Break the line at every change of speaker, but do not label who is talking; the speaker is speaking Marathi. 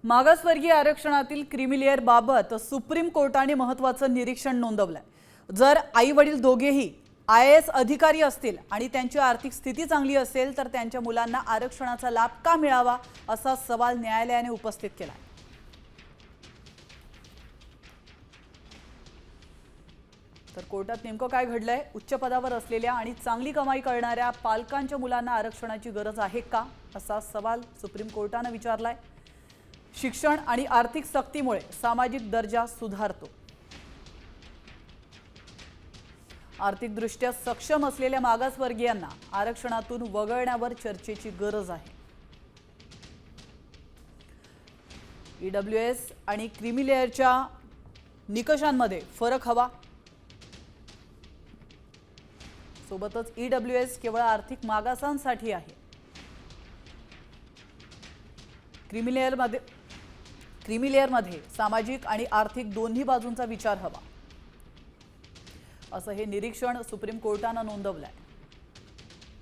मागासवर्गीय आरक्षणातील क्रीमी बाबत सुप्रीम कोर्टाने महत्त्वाचं निरीक्षण नोंदवलंय। जर आई वडील दोघेही IAS अधिकारी असतील आणि त्यांची आर्थिक स्थिती चांगली असेल तर त्यांच्या मुलांना आरक्षणाचा लाभ का मिळावा असा सवाल न्यायालयाने उपस्थित केला। तर कोर्टात नेमकं काय घडलंय? उच्च पदावर असलेल्या आणि चांगली कमाई करणाऱ्या पालकांच्या मुलांना आरक्षणाची गरज आहे का असा सवाल सुप्रीम कोर्टाने विचारलाय। शिक्षण आणि आर्थिक सक्तीमुळे सामाजिक दर्जा सुधारतो। आर्थिकदृष्ट्या सक्षम असलेल्या मागासवर्गीयांना आरक्षणातून वगळण्यावर चर्चेची गरज आहे। EWS आणि क्रीमी लेअरच्या निकषांमध्ये फरक हवा। सोबतच EWS केवळ आर्थिक मागासांसाठी आहे। क्रीमी लेअरमध्ये सामाजिक आणि आर्थिक दोन्ही बाजूंचा विचार हवा असं हे निरीक्षण सुप्रीम कोर्टाने नोंदवलंय।